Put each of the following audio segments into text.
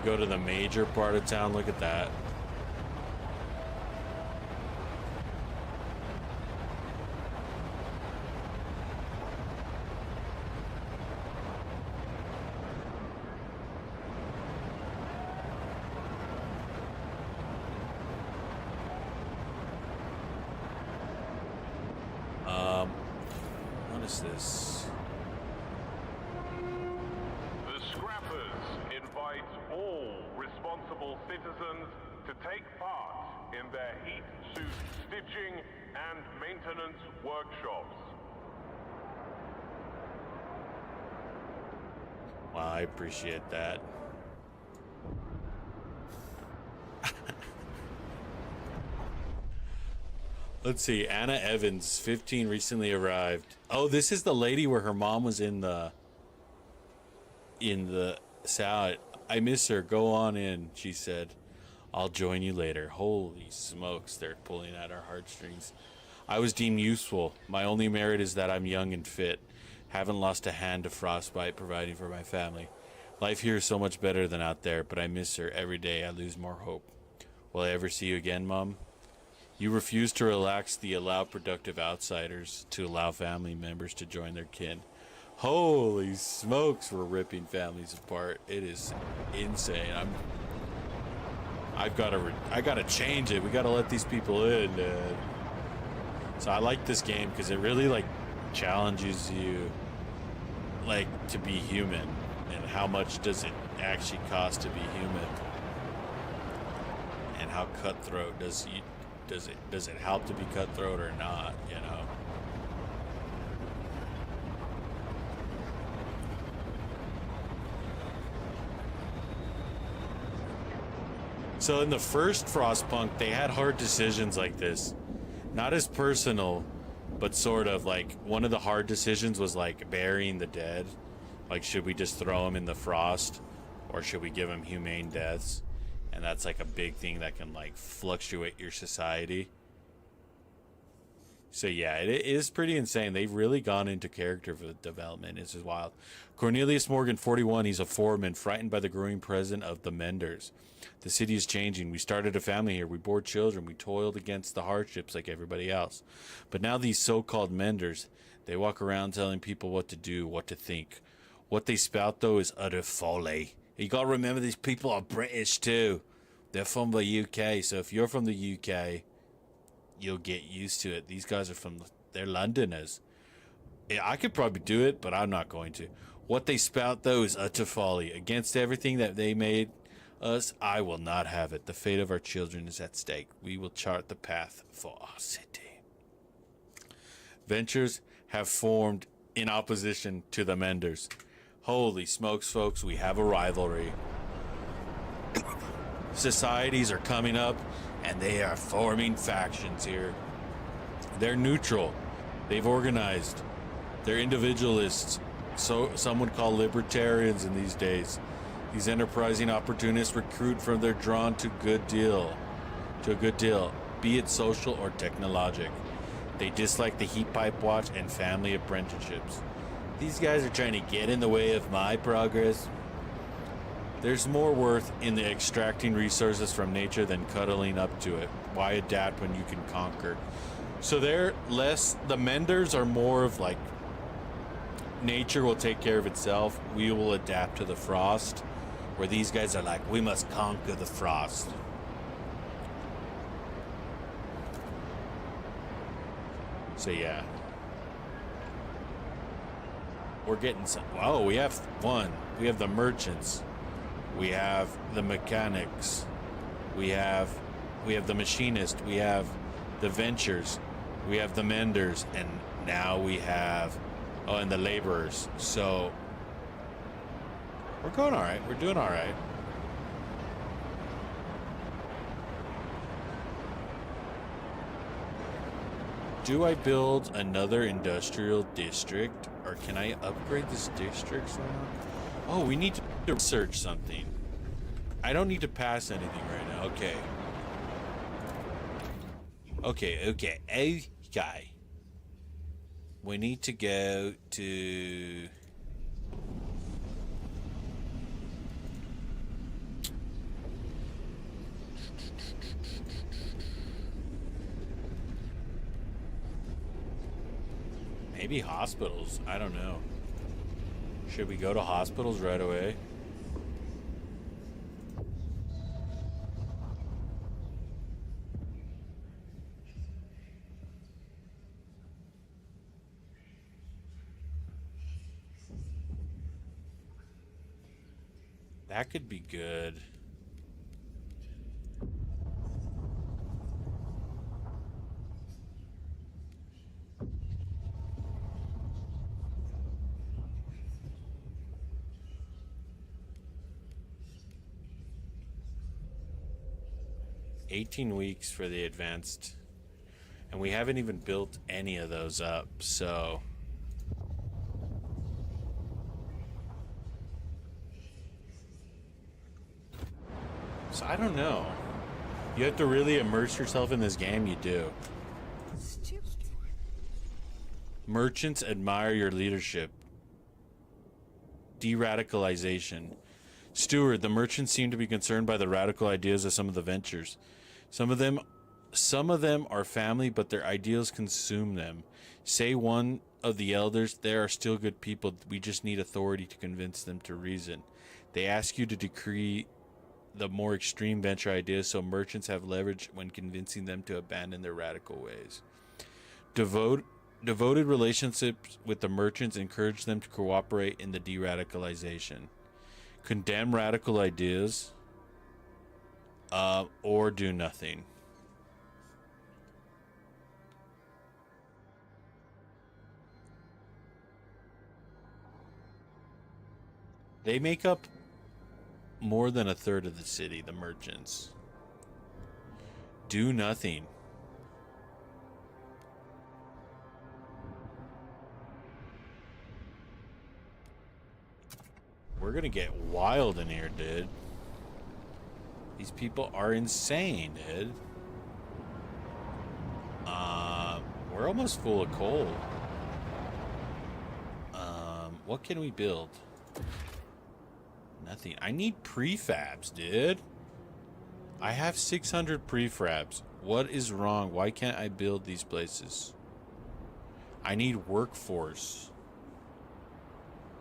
go to the major part of town. Look at that. What is this? The Scrappers invite all responsible citizens to take part in their heat suit stitching and maintenance workshops. Wow, I appreciate that. Let's see. Anna Evans, 15, recently arrived. Oh, this is the lady where her mom was in the salad. I miss her. Go on in, she said. I'll join you later. Holy smokes, they're pulling at our heartstrings. I was deemed useful. My only merit is that I'm young and fit. Haven't lost a hand to frostbite, providing for my family. Life here is so much better than out there, but I miss her. Every day I lose more hope. Will I ever see you again, Mom? You refuse to relax the allow productive outsiders to allow family members to join their kin. Holy smokes, we're ripping families apart. It is insane. I gotta change it. We gotta let these people in. So I like this game because it really like challenges you, like, to be human, and how much does it actually cost to be human, and how cutthroat does it help to be cutthroat or not, you know? So in the first Frostpunk, they had hard decisions like this. Not as personal, but sort of like one of the hard decisions was like burying the dead. Like, should we just throw them in the frost, or should we give them humane deaths? And that's like a big thing that can like fluctuate your society. So yeah, it is pretty insane. They've really gone into character development. It's just wild. Cornelius Morgan, 41. He's a foreman, frightened by the growing presence of the Menders. The city is changing. We started a family here. We bore children. We toiled against the hardships like everybody else. But now these so-called Menders, they walk around telling people what to do, what to think. What they spout, though, is utter folly. You gotta remember, these people are British too. They're from the UK, so if you're from the UK, you'll get used to it. These guys are they're Londoners. Yeah, I could probably do it, but I'm not going to. What they spout, though, is utter folly. Against everything that they made us, I will not have it. The fate of our children is at stake. We will chart the path for our city. Ventures have formed in opposition to the Menders. Holy smokes, folks, we have a rivalry. Societies are coming up, and they are forming factions here. They're neutral. They've organized. They're individualists. So some would call libertarians in these days. These enterprising opportunists recruit from they're drawn to a good deal, be it social or technologic. They dislike the heat pipe watch and family apprenticeships. These guys are trying to get in the way of my progress. There's more worth in the extracting resources from nature than cuddling up to it. Why adapt when you can conquer? So they're less, the Menders are more of like, nature will take care of itself. We will adapt to the frost. Where these guys are like, we must conquer the frost. So yeah. We're getting some, oh, we have one. We have the merchants. We have the mechanics. We have the machinist. We have the ventures. We have the menders. And now we have, oh, and the laborers. So we're going all right. We're doing all right. Do I build another industrial district, or can I upgrade this district somehow? Oh, we need to research something. I don't need to pass anything right now. Okay. Okay. We need to go to... Maybe hospitals. I don't know. Should we go to hospitals right away? That could be good. $18 weeks for the advanced. And we haven't even built any of those up, so... So I don't know. You have to really immerse yourself in this game, you do. Merchants admire your leadership. De-radicalization. Steward, the merchants seem to be concerned by the radical ideas of some of the ventures. Some of them are family, but their ideals consume them. Say one of the elders, there are still good people. We just need authority to convince them to reason. They ask you to decree the more extreme venture ideas so merchants have leverage when convincing them to abandon their radical ways. Devoted relationships with the merchants encourage them to cooperate in the de-radicalization. Condemn radical ideas or do nothing. They make up more than a third of the city, the merchants. Do nothing. We're gonna get wild in here, dude. These people are insane, dude. We're almost full of coal. What can we build? Nothing. I need prefabs, dude. I have 600 prefabs. What is wrong? Why can't I build these places? I need workforce.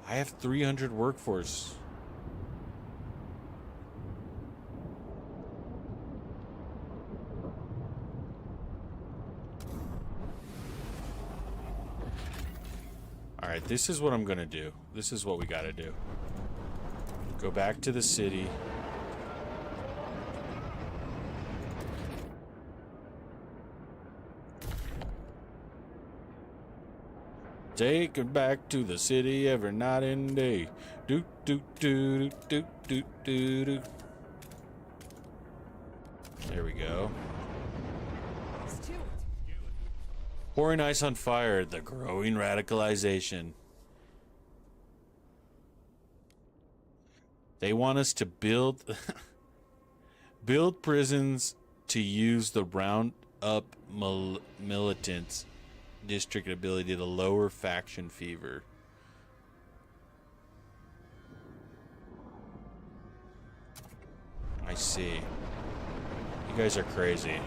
I have 300 workforce. Alright, this is what I'm gonna do. This is what we gotta do. Go back to the city. Take it back to the city every night and day. Do do do do do do do. There we go. Pouring ice on fire, the growing radicalization. They want us to build prisons to use the round up militants district ability to lower faction fever. I see. You guys are crazy.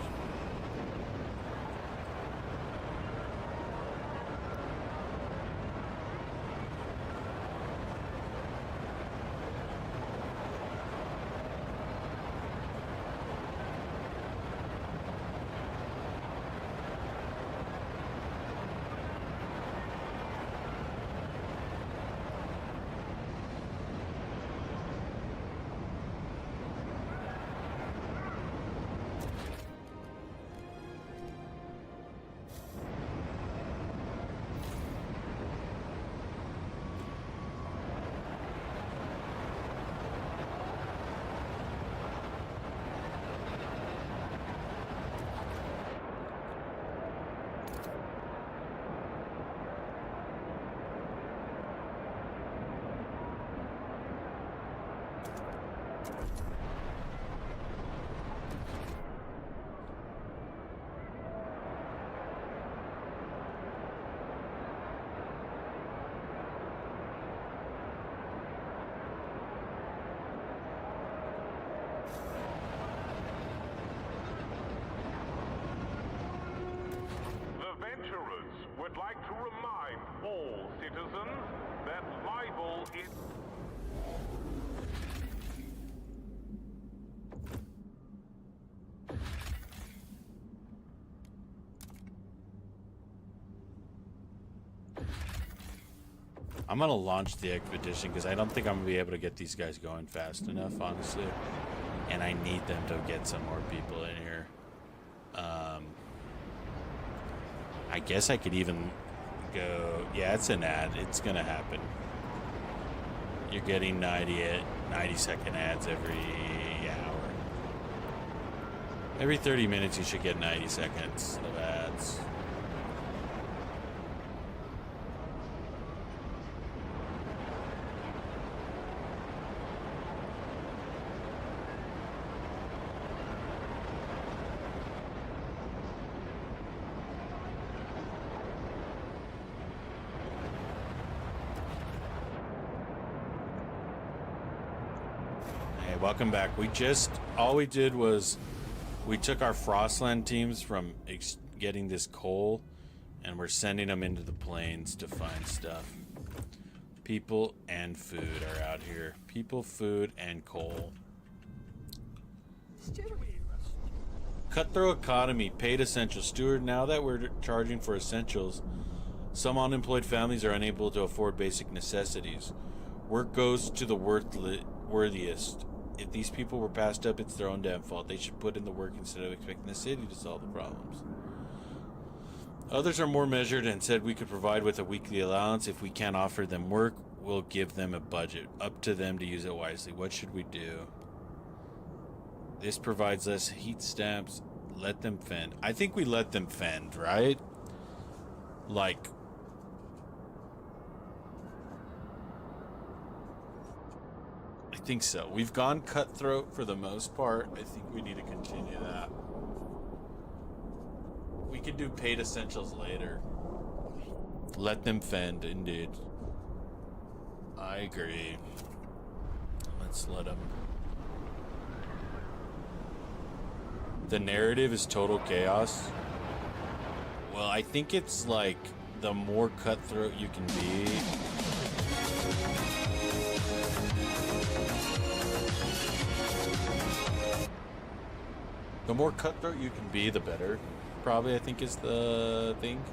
Would like to remind all citizens that libel is... I'm gonna launch the expedition because I don't think I'm gonna be able to get these guys going fast enough, honestly. And I need them to get some more people in here. I guess I could even go... Yeah, it's an ad. It's gonna happen. You're getting 90-second ads every hour. Every 30 minutes you should get 90 seconds of ads. Welcome back. All we did was we took our Frostland teams from getting this coal and we're sending them into the plains to find stuff. People and food are out here. People, food, and coal. Cutthroat economy, paid essentials. Steward, now that we're charging for essentials, some unemployed families are unable to afford basic necessities. Work goes to the worthiest. If these people were passed up, it's their own damn fault. They should put in the work instead of expecting the city to solve the problems. Others are more measured and said we could provide with a weekly allowance. If we can't offer them work, we'll give them a budget. Up to them to use it wisely. What should we do? This provides us heat stamps. Let them fend. I think we let them fend, right? Like... I think so. We've gone cutthroat for the most part. I think we need to continue that. We could do paid essentials later. Let them fend, indeed. I agree. Let's let them. The narrative is total chaos. Well, I think it's like the more cutthroat you can be. The more cutthroat you can be, the better. Probably, I think, is the thing.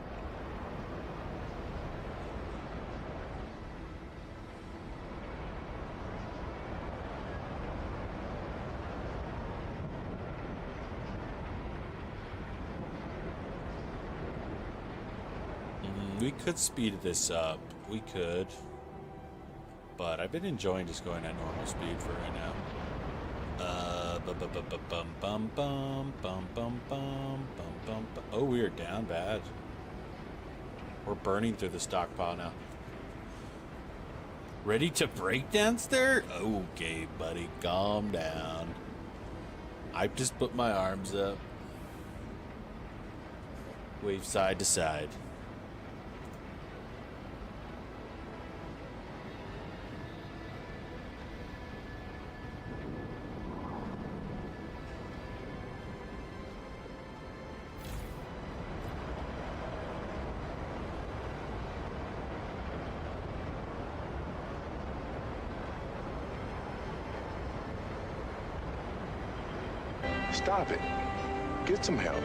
We could speed this up. We could. But I've been enjoying just going at normal speed for right now. Oh, we are down bad. We're burning through the stockpile now. Ready to break dance there? Okay, buddy, calm down. I just put my arms up. Wave side to side. Stop it. Get some help.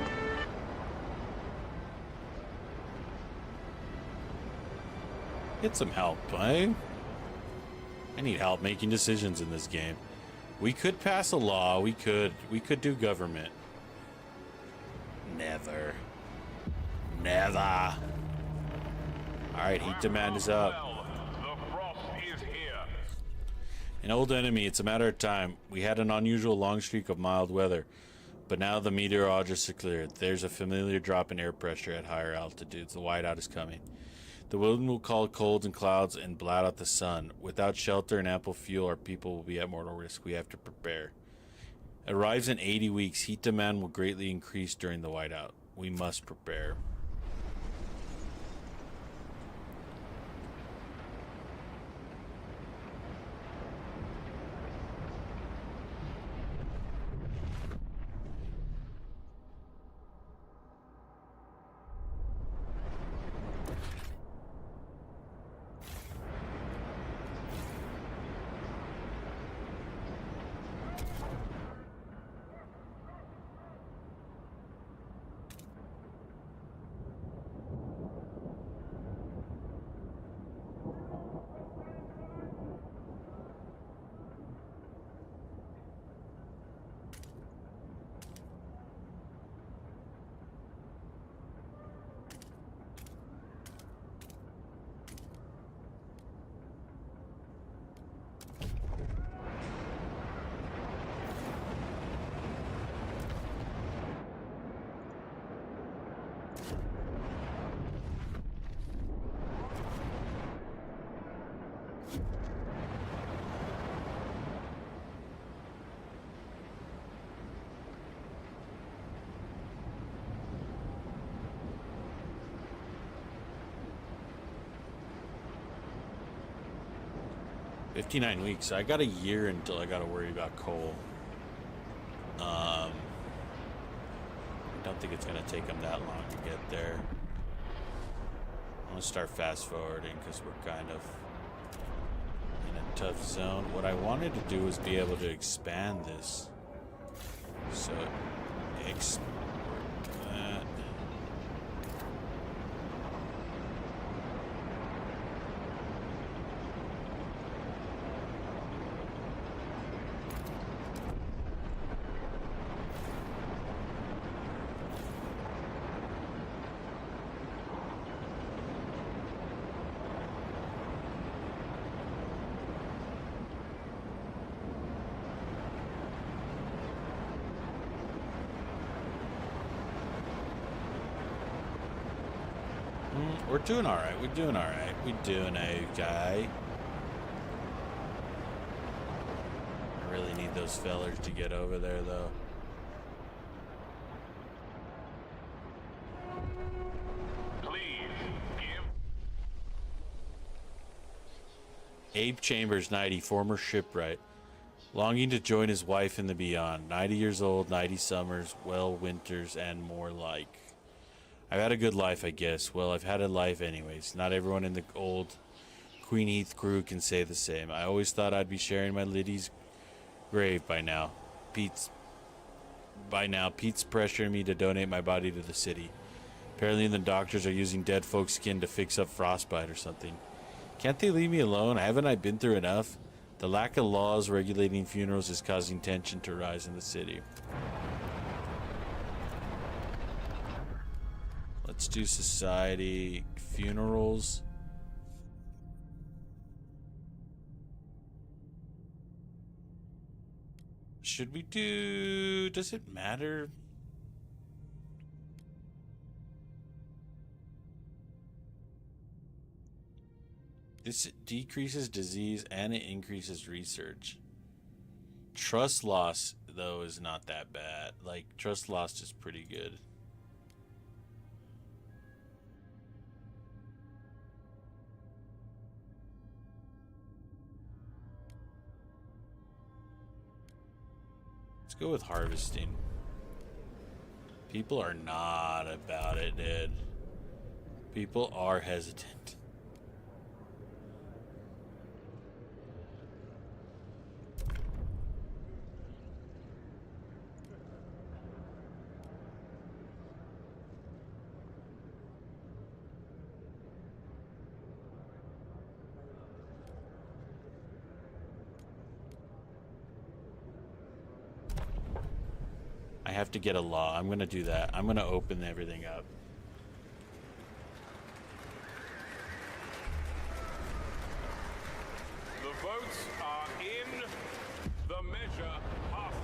Get some help, eh? I need help making decisions in this game. We could pass a law. We could do government. Never. Never. All right, heat demand is up. The frost is here. An old enemy. It's a matter of time. We had an unusual long streak of mild weather, but now the meteorologists are cleared. There's a familiar drop in air pressure at higher altitudes. The whiteout is coming. The wind will call colds and clouds and blot out the sun. Without shelter and ample fuel, our people will be at mortal risk. We have to prepare. Arrives in 80 weeks. Heat demand will greatly increase during the whiteout. We must prepare. 59 weeks. I got a year until I got to worry about coal. I don't think it's going to take them that long to get there. I'm going to start fast forwarding because we're kind of in a tough zone. What I wanted to do was be able to expand this. So, export that. We're doing all right. We're doing all right. We're doing okay. I really need those fellers to get over there, though. Please give. Abe Chambers, 90, former shipwright. Longing to join his wife in the beyond. 90 years old, 90 summers, well winters, and more like. I've had a good life, I guess. Well, I've had a life anyways. Not everyone in the old Queen Heath crew can say the same. I always thought I'd be sharing my Liddy's grave by now. Pete's pressuring me to donate my body to the city. Apparently the doctors are using dead folks' skin to fix up frostbite or something. Can't they leave me alone? Haven't I been through enough? The lack of laws regulating funerals is causing tension to rise in the city. Let's do society funerals. Should we do... Does it matter? This decreases disease and it increases research. Trust loss, though, is not that bad. Like, trust loss is pretty good. Let's go with harvesting. People are not about it, dude. People are hesitant. I have to get a law. I'm going to do that. I'm going to open everything up. The votes are in. The measure passes.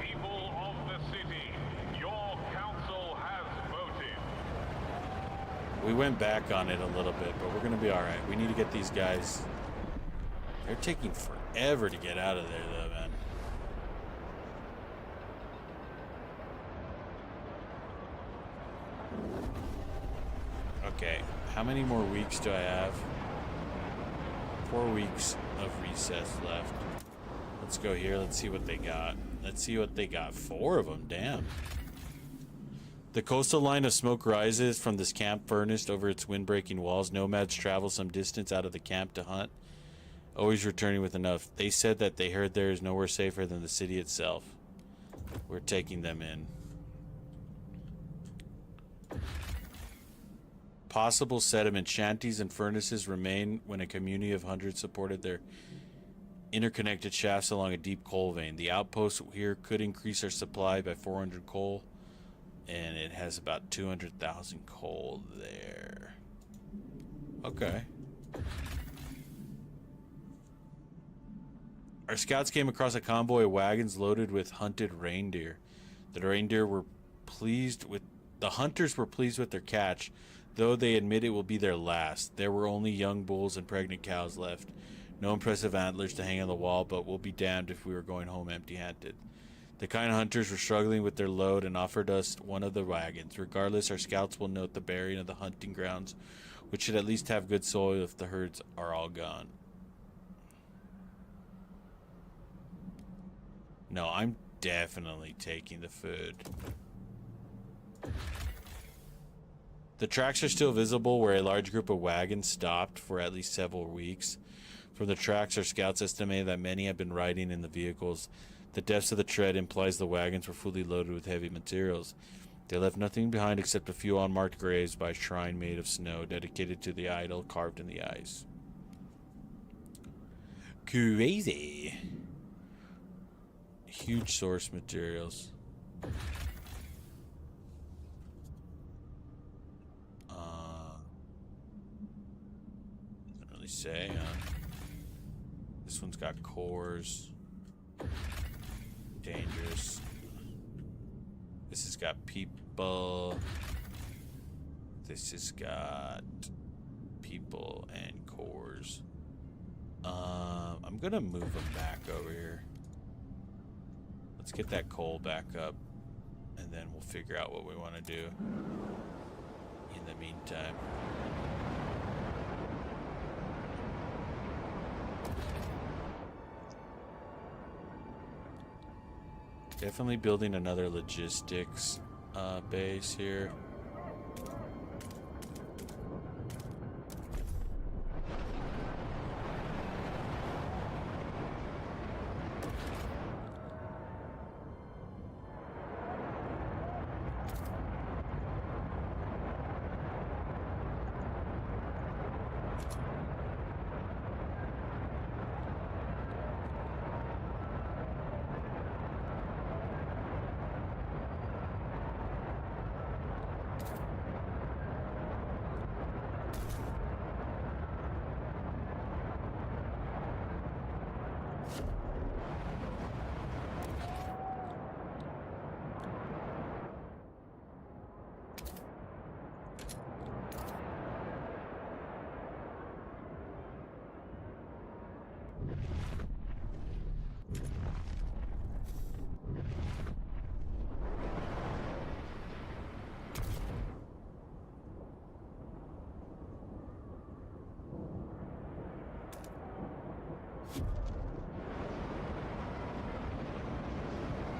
People of the city, your council has voted. We went back on it a little bit, but we're going to be all right. We need to get these guys. They're taking forever to get out of there, though, man. Okay, how many more weeks do I have? 4 weeks of recess left. Let's go here. Let's see what they got. Let's see what they got. 4 of them, damn. The coastal line of smoke rises from this camp furnace over its windbreaking walls. Nomads travel some distance out of the camp to hunt, always returning with enough. They said that they heard there is nowhere safer than the city itself. We're taking them in. Possible sediment shanties and furnaces remain when a community of hundreds supported their interconnected shafts along a deep coal vein. The outpost here could increase our supply by 400 coal, and it has about 200,000 coal there. Okay. Our scouts came across a convoy of wagons loaded with hunted reindeer. The hunters were pleased with their catch, though they admit it will be their last. There were only young bulls and pregnant cows left. No impressive antlers to hang on the wall, but we'll be damned if we were going home empty-handed. The kind hunters were struggling with their load and offered us one of the wagons. Regardless, our scouts will note the bearing of the hunting grounds, which should at least have good soil if the herds are all gone. No, I'm definitely taking the food. The tracks are still visible where a large group of wagons stopped for at least several weeks. From the tracks, our scouts estimate that many have been riding in the vehicles. The depths of the tread implies the wagons were fully loaded with heavy materials. They left nothing behind except a few unmarked graves by a shrine made of snow dedicated to the idol carved in the ice. Crazy. Huge source materials. Doesn't really say. This one's got cores. Dangerous. This has got people. This has got people and cores. I'm gonna move them back over here. Let's get that coal back up, and then we'll figure out what we want to do in the meantime. Definitely building another logistics base here.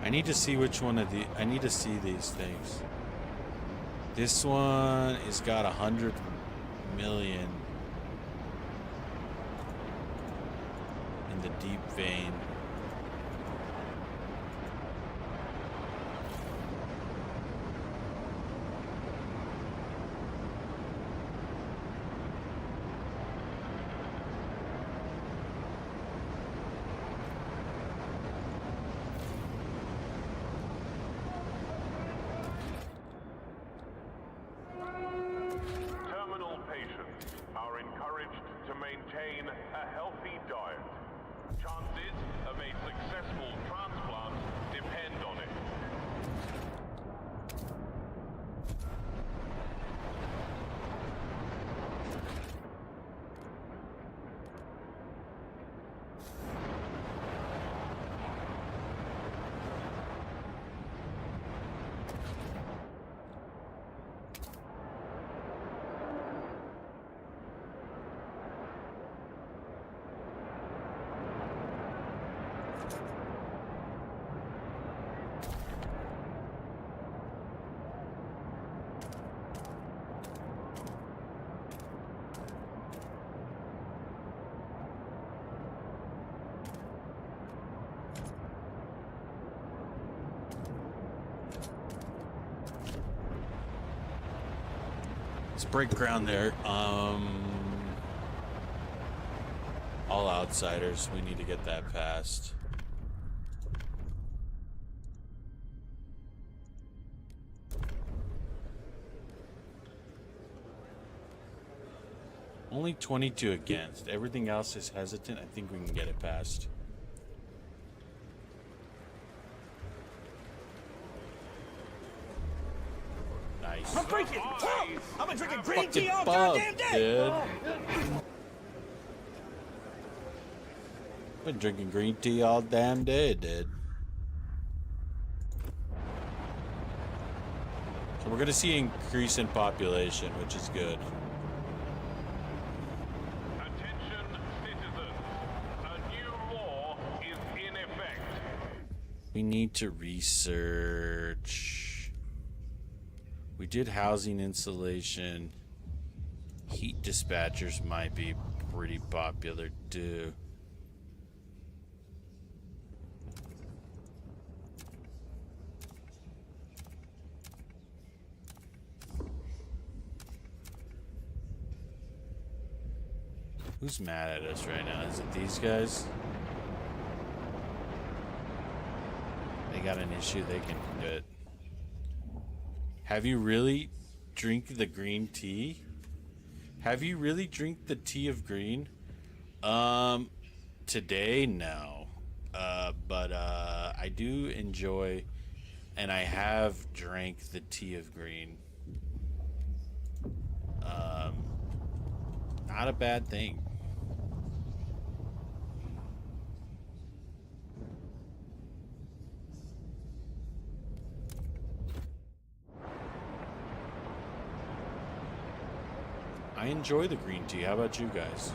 I need to see which one of the. I need to see these things. This one has got 100 million in the deep vein. Break ground there. All outsiders. We need to get that passed. Only 22 against. Everything else is hesitant. I think we can get it passed. Nice. I'm freaking pumped! I'm gonna drink a green tea all Fucking goddamn day! dude. Been drinking green tea all damn day, dude. So we're gonna see increase in population, which is good. Attention, citizens. A new law is in effect. We need to research. We did housing insulation. Heat dispatchers might be pretty popular too. Who's mad at us right now? Is it these guys? They got an issue, they can do it. Have you really drink the green tea? Have you really drink the tea of green? Today, no. But I do enjoy, and I have drank the tea of green. Not a bad thing. I enjoy the green tea. How about you guys?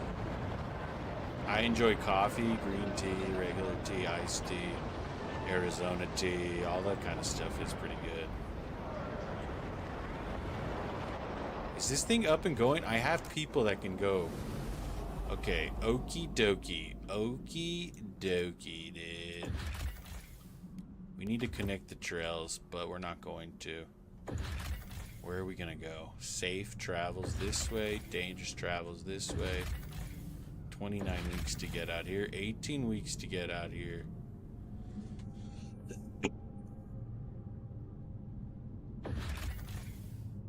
I enjoy coffee, green tea, regular tea, iced tea, Arizona tea, all that kind of stuff is pretty good. Is this thing up and going? I have people that can go. Okay, okie dokie. Okie dokie, dude. We need to connect the trails, but we're not going to. Where are we gonna go? Safe travels this way, dangerous travels this way. 29 weeks to get out here, 18 weeks to get out here.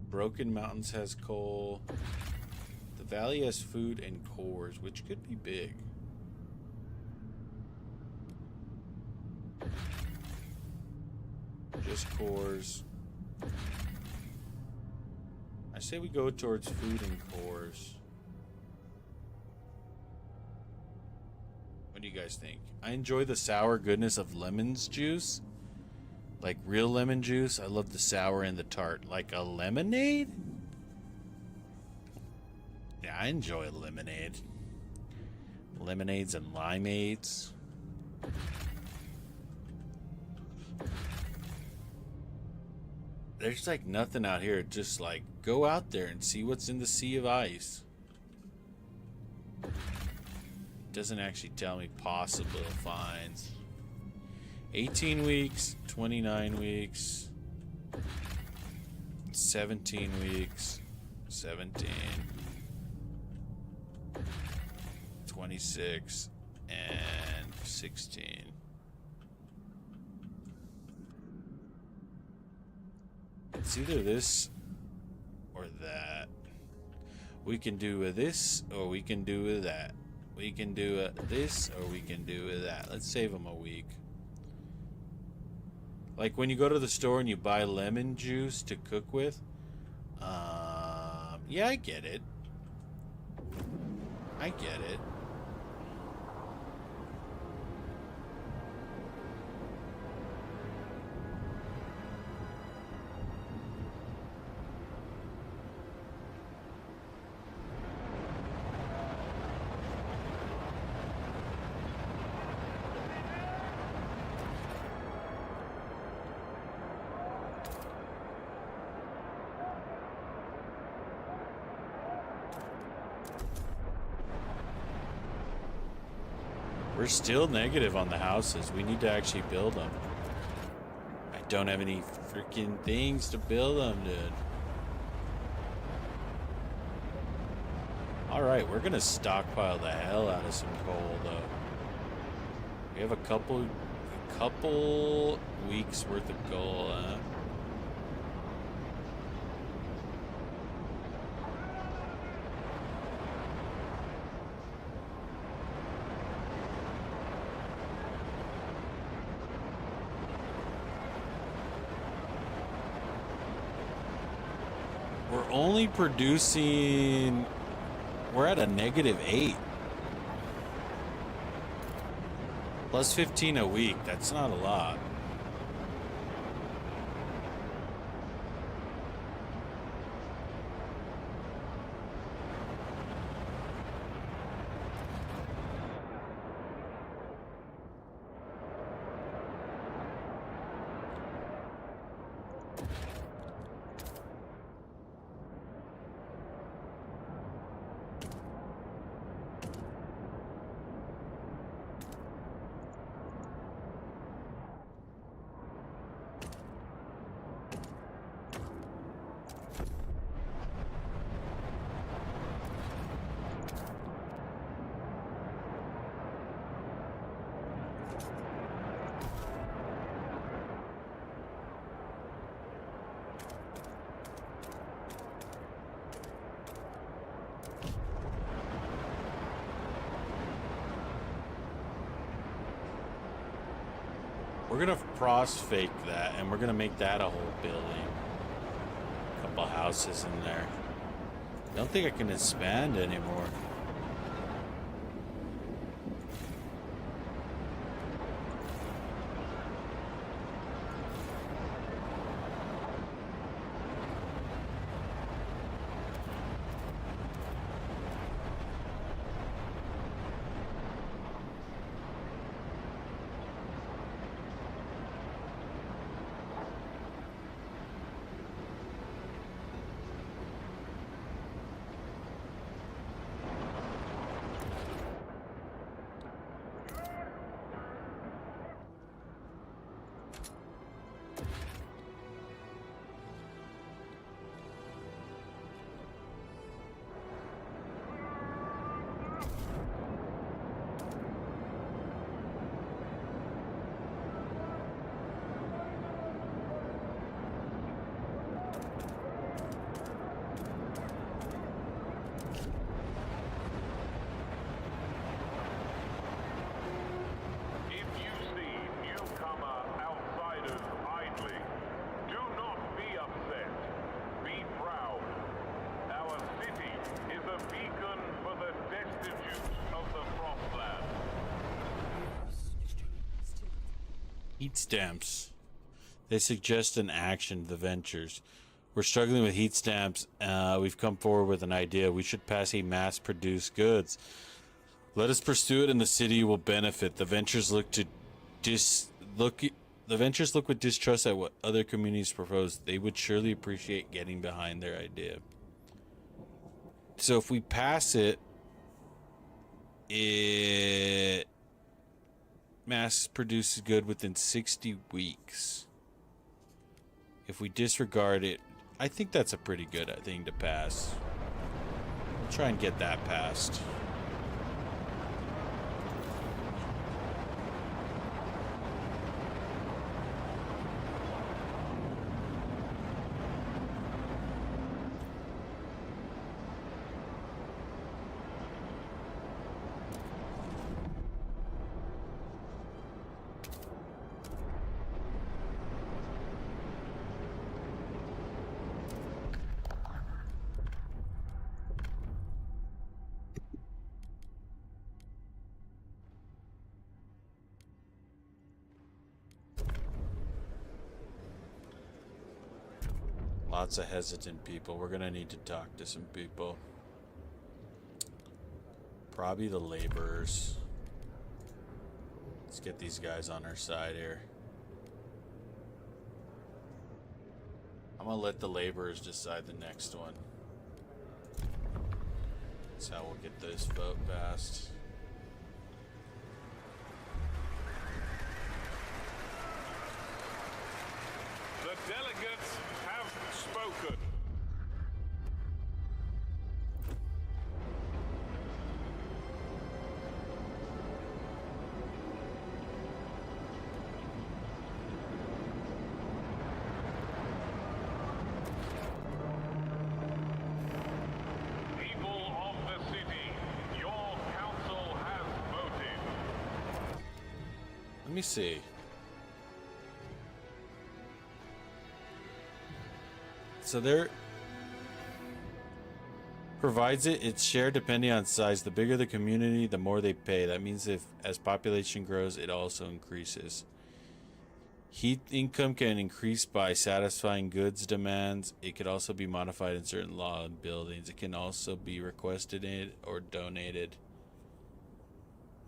Broken Mountains has coal. The valley has food and cores, which could be big. Just cores. I say we go towards food and cores. What do you guys think? I enjoy the sour goodness of lemon's juice. Like real lemon juice. I love the sour and the tart. Like a lemonade? Yeah, I enjoy lemonade. Lemonades and limeades. There's like nothing out here. Just like go out there and see what's in the sea of ice. Doesn't actually tell me possible finds. 18 weeks, 29 weeks, 17 weeks, 17, 26, and 16. It's either this or that. We can do this or we can do that. We can do this or we can do that. Let's save them a week. Like when you go to the store and you buy lemon juice to cook with. Yeah, I get it. I get it. We're still negative on the houses. We need to actually build them. I don't have any freaking things to build them, dude. Alright, we're gonna stockpile the hell out of some coal, though. We have a couple weeks worth of coal, huh? We're only producing... We're at a -8. Plus 15 a week. That's not a lot. We're gonna cross fake that, and we're gonna make that a whole building. A couple houses in there. I don't think I can expand anymore. If you see newcomer outsiders idling, do not be upset. Be proud. Our city is a beacon for the destitute of the Frostland. Heat stamps. They suggest an action to the ventures. We're struggling with heat stamps. We've come forward with an idea. We should pass a mass-produced goods. Let us pursue it, and the city will benefit. The ventures look with distrust at what other communities propose. They would surely appreciate getting behind their idea. So if we pass it, it mass produces good within 60 weeks. If we disregard it, I think that's a pretty good thing to pass. We'll try and get that passed. Lots of hesitant people. We're gonna need to talk to some people. Probably the laborers. Let's get these guys on our side here. I'm gonna let the laborers decide the next one. That's how we'll get this vote passed. The delegates have spoken. People of the city, your council has voted. Let me see. So Provides it, it's shared depending on size. The bigger the community, the more they pay. That means if as population grows, it also increases. Heat income can increase by satisfying goods demands. It could also be modified in certain law and buildings. It can also be requested or donated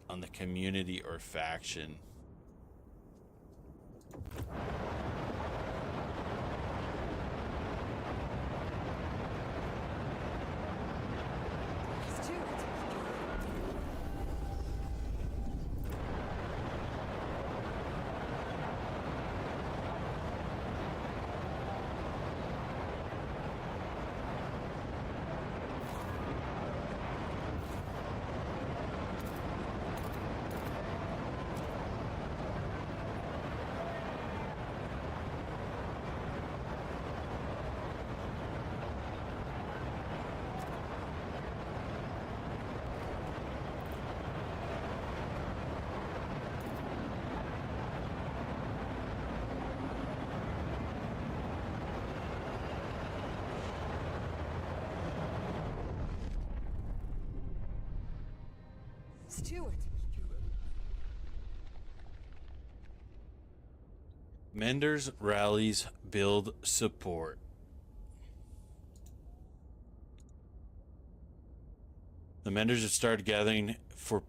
on the community or faction. Stewart. Menders rallies build support. The Menders have started gathering for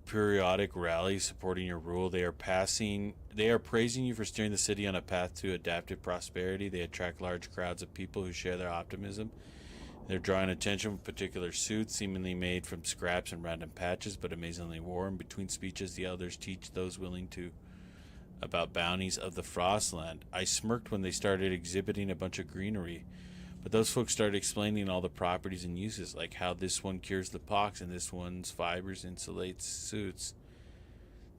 periodic rallies supporting your rule. They are praising you for steering the city on a path to adaptive prosperity. They attract large crowds of people who share their optimism. They're drawing attention with particular suits, seemingly made from scraps and random patches, but amazingly warm. Between speeches, the elders teach those willing to about bounties of the Frostland. I smirked when they started exhibiting a bunch of greenery, but those folks started explaining all the properties and uses, like how this one cures the pox and this one's fibers insulates suits.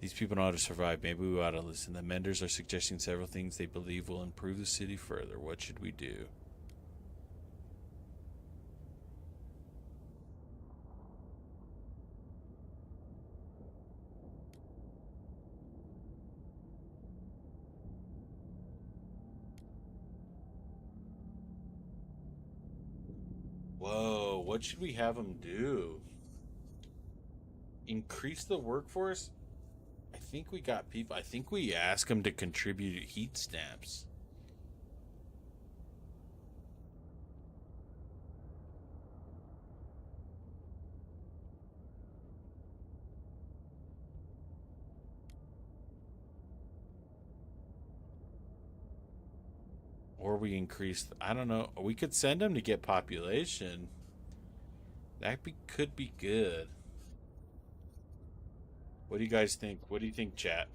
These people know how to survive. Maybe we ought to listen. The Menders are suggesting several things they believe will improve the city further. What should we do? Whoa, what should we have them do? Increase the workforce? I think we got people. I think we ask them to contribute heat stamps. Or we increase, I don't know. We could send them to get population. Could be good. What do you guys think? What do you think, chat?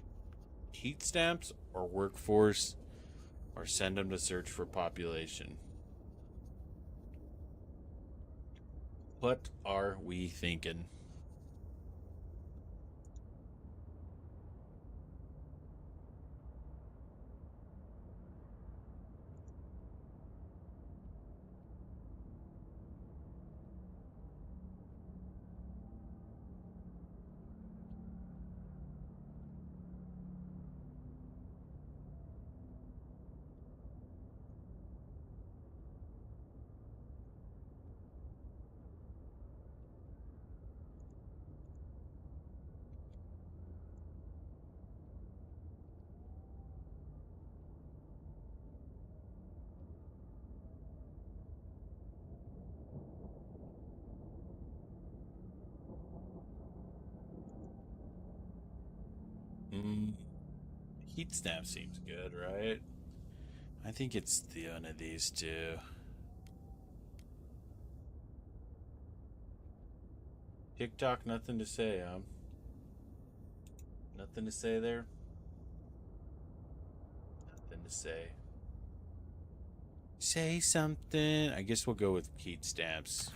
Heat stamps or workforce, or send them to search for population? What are we thinking? Mm, heat stamp seems good, right? I think it's one of these two. TikTok, nothing to say, Nothing to say there? Nothing to say. Say something. I guess we'll go with heat stamps.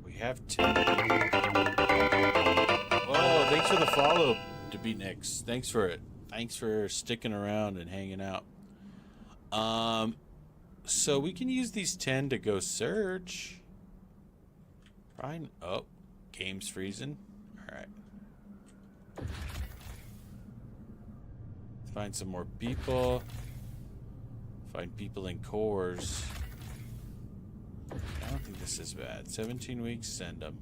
We have 10 people. Oh, they Thanks for the follow, to be next. Thanks for it. Thanks for sticking around and hanging out. So we can use these 10 to go search. Fine. Oh, game's freezing. All right. Find some more people. Find people in cores. I don't think this is bad. 17 weeks, send them.